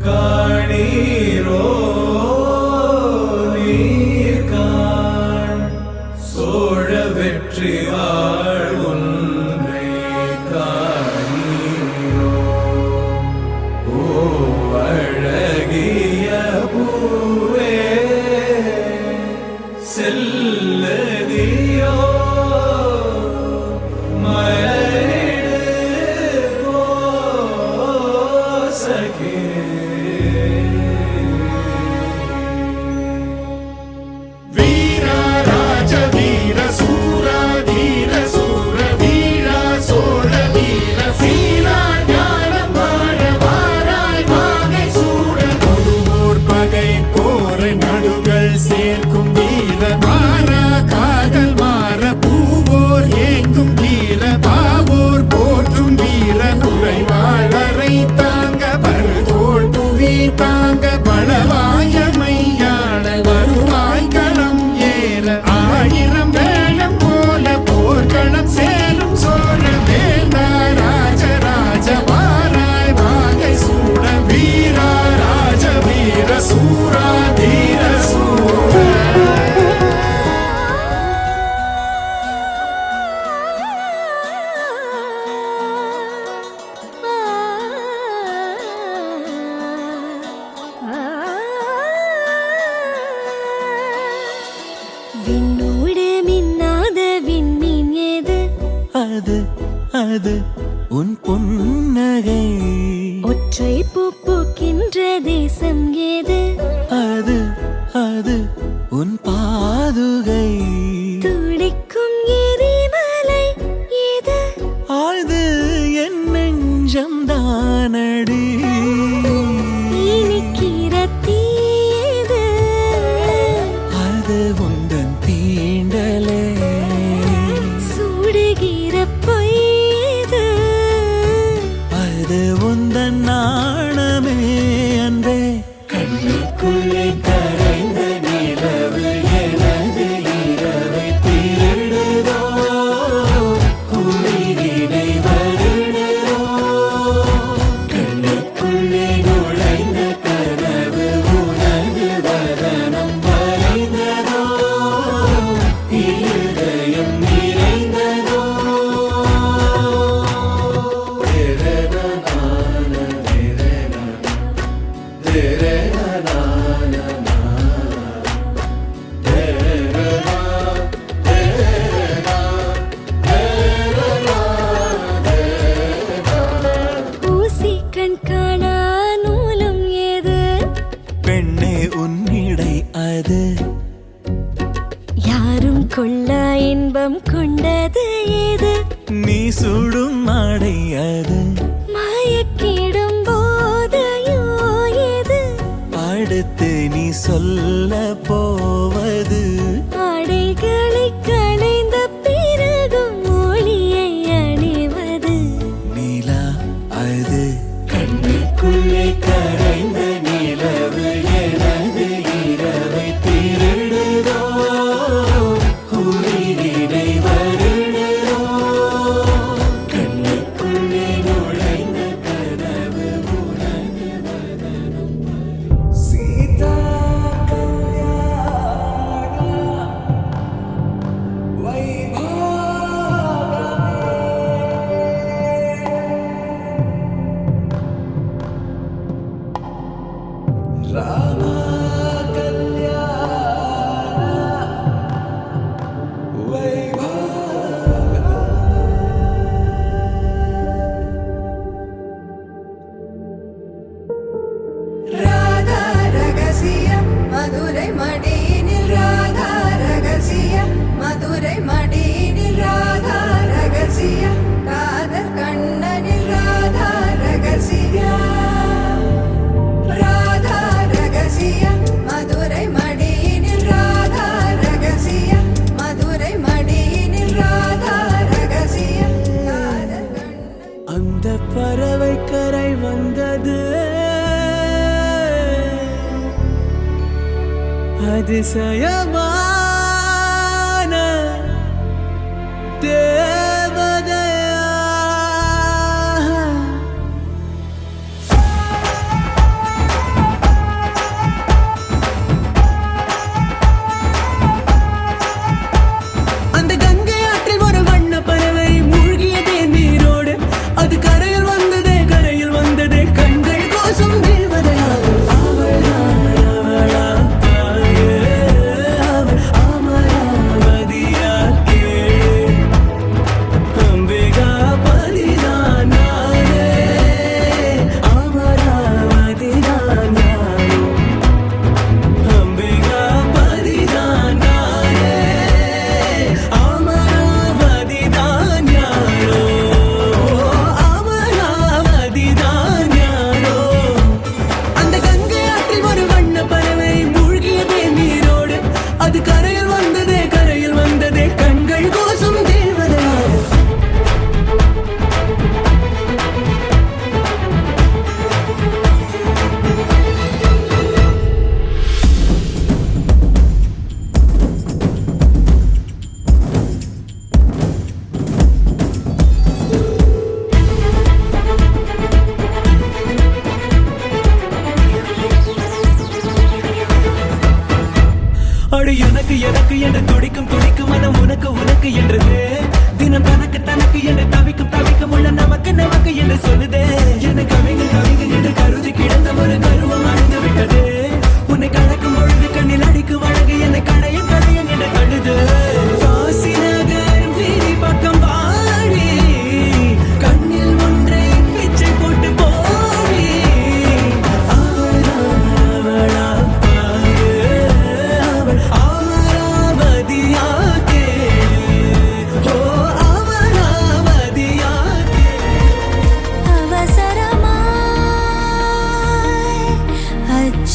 காணீரோ நீர்காண் சோழ வெற்றி வாழ் ஒன்றை காணீரோ ஓ அழகிய பூவே செல்லதியோ சேர்க்கும் வீர மாறா காதல் மாற பூவோர் ஏங்கும் வீர பாவோர் போற்றும் வீர குறைவாளரை தாங்க பருதோள் புவி தாங்க பலவாய மையாள வருவாய் களம் ஏற ஆயிரம் வேளம் போல போர்க்களம் சேரும் சோழ வேந்தா ராஜராஜ வாராய் வாகை சூட வீரா ராஜ வீர சூரா தீர விண்ணோடு மின்னாத விண்மீன் ஏது அது அது உன் புன்னகை ஒற்றை பூ பூக்கின்ற தேசம் ஏது அது அது உன் பாதுகை துடிக்கும் எரிமலை ஏது ஆழ்து என் நெஞ்சம் தானடி இனிக்கிற தீயது அது உந்தன் தீண்டலே சுடுகிற பொய்யது அது உந்தன் நாணமே அன்றே கண்ணுக்குள்ளே கரைந்த நிலவு எனது இரவை திருடுதோ உயிரினை வருடுதோ கண்ணுக்குள்ளே நுழைந்த கனவு உனது வதனம் வரைந்ததோ இருதயம் நிறைந்ததோ ஊசி கண் காணா நூலும் ஏது பெண்ணே உன்னிடை அது யாரும் கொள்ளா இன்பம் கொண்டது ஏது நீ சுடும் மாடை அது மயக்கிடும் போதையோ ஏது அடுத்து நீ சொல்ல போவது ஆடைகளை களைந்த பிறகும் ஒளியை அணிவது நிலா அது கண்ணுக்குள்ளே கரைந்த நிலவு எனது இரவை திருடுதோ உயிரினை வருடுதோ கண்ணுக்குள்ளே நுழைந்த கனவு உனது வதனம் சீதா ராதா ரகசியம் மதுரை மடியினில் ராதா ரகசியம் மதுரை மடியினில் ராதா ரகசியம் காதல் கண்ணனில் ராதா ரகசியம் ராதா ரகசியம் மதுரை மடியினில் ராதா ரகசியம் மதுரை மடியினில் ராதா ரகசியம் காதல் கண்ணன் அந்த பறவை கரை வந்தது அதிசயமான தேவதையா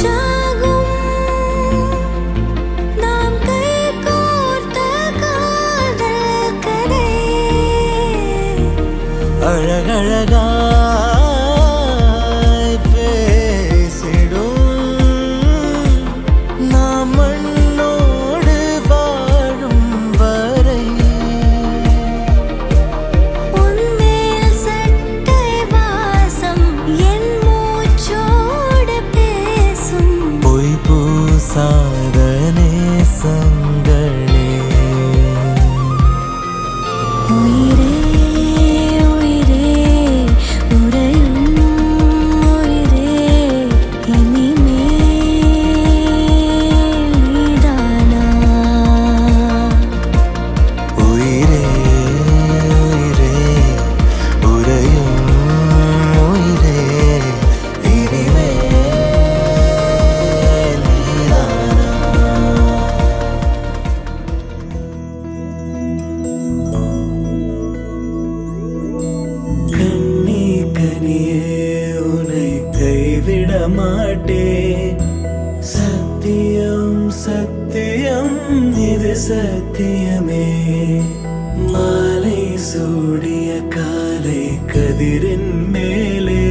மூச்சாகும் நாம் கைகோர்த்த காதல் கதை அழகழகாய் பேசிடும் நாம் மண்ணோடு வாழும் வரை உன்மேல் சட்டை வாசம் என் மூச்சோடு பேசும் பொய் பூசாத நேசங்களே உயிரே உயிரே உறையும் உயிரே இனிமேல் நீதானா உயிரே உயிரே உறையும் உயிரே இனிமேல் நீதானா கண்ணி கனியே உன்னை கைவிட மாட்டேன் சத்தியம் சத்தியம் இது சத்தியமே மாலை சூடிய காலை கதிரின் மேலே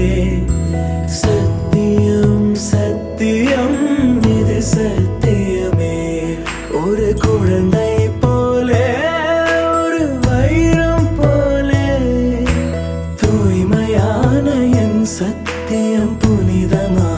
சத்தியம் சத்தியம் இது சத்தியமே ஒரு குழந்தை போலே ஒரு வைரம் போலே தூய்மையான என் சத்தியம் புனிதமா